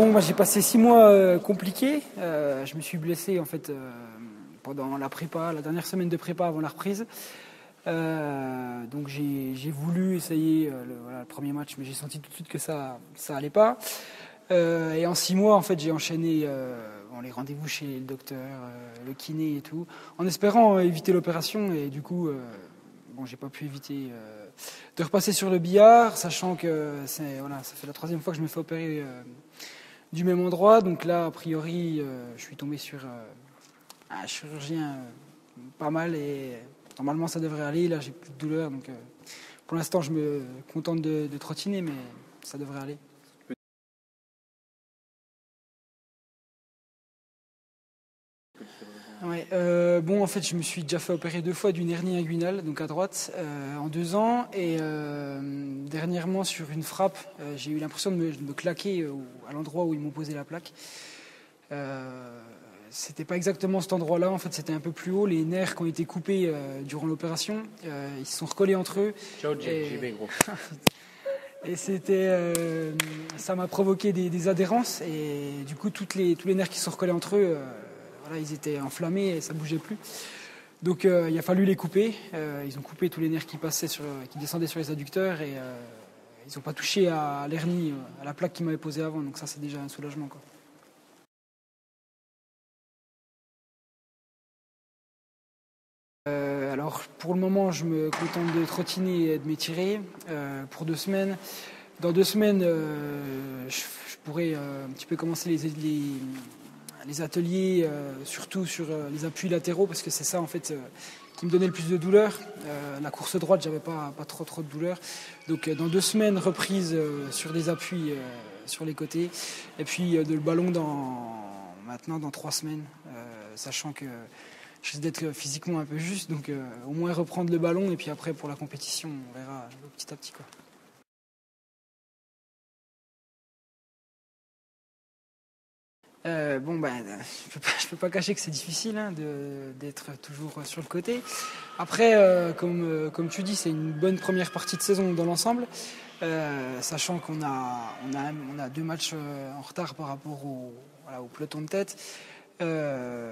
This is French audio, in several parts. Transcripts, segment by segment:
donc moi j'ai passé 6 mois compliqués. Je me suis blessé en fait pendant la prépa, la dernière semaine de prépa avant la reprise. Donc j'ai voulu essayer le premier match, mais j'ai senti tout de suite que ça allait pas. Et en 6 mois en fait j'ai enchaîné les rendez-vous chez le docteur, le kiné et tout, en espérant éviter l'opération. Et du coup j'ai pas pu éviter de repasser sur le billard, sachant que ça fait la 3e fois que je me fais opérer du même endroit. Donc là, a priori, je suis tombé sur un chirurgien pas mal et normalement ça devrait aller. Là, j'ai plus de douleur, donc pour l'instant, je me contente de trottiner, mais ça devrait aller. Ouais, en fait, je me suis déjà fait opérer 2 fois d'une hernie inguinale, donc à droite, en 2 ans. Et dernièrement, sur une frappe, j'ai eu l'impression de me claquer à l'endroit où ils m'ont posé la plaque. C'était pas exactement cet endroit-là, en fait, c'était un peu plus haut. Les nerfs qui ont été coupés durant l'opération, ils se sont recollés entre eux. Ciao, JB, gros. Et ça m'a provoqué des adhérences. Et du coup, tous les nerfs qui se sont recollés entre eux, ils étaient enflammés et ça bougeait plus. Donc il a fallu les couper. Ils ont coupé tous les nerfs qui descendaient sur les adducteurs et ils n'ont pas touché à l'hernie, à la plaque qu'ils m'avaient posée avant. Donc ça, c'est déjà un soulagement, quoi. Alors pour le moment, je me contente de trottiner et de m'étirer pour 2 semaines. Dans 2 semaines, je pourrais un petit peu commencer les ateliers, surtout sur les appuis latéraux, parce que c'est ça en fait qui me donnait le plus de douleur. La course droite, j'avais pas trop de douleur. Donc dans 2 semaines, reprise sur des appuis sur les côtés, et puis le ballon maintenant dans 3 semaines, sachant que je risque d'être physiquement un peu juste, donc au moins reprendre le ballon, et puis après pour la compétition, on verra petit à petit, quoi. Je peux pas cacher que c'est difficile d'être toujours sur le côté. Après, comme tu dis, c'est une bonne première partie de saison dans l'ensemble, sachant qu'on a 2 matchs en retard par rapport au peloton de tête,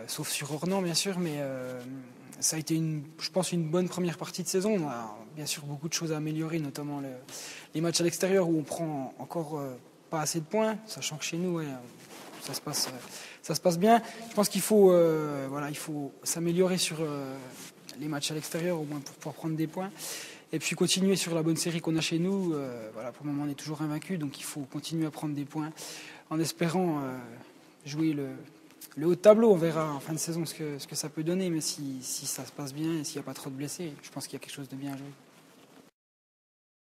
sauf sur Ornans bien sûr, mais ça a été je pense une bonne première partie de saison. On a bien sûr beaucoup de choses à améliorer, notamment les matchs à l'extérieur où on prend encore pas assez de points, sachant que chez nous, ça se passe bien. Je pense qu'il faut s'améliorer sur les matchs à l'extérieur, au moins pour pouvoir prendre des points. Et puis continuer sur la bonne série qu'on a chez nous. Pour le moment, on est toujours invaincu, donc il faut continuer à prendre des points en espérant jouer le haut de tableau. On verra en fin de saison ce que ça peut donner, mais si ça se passe bien et s'il n'y a pas trop de blessés, je pense qu'il y a quelque chose de bien à jouer.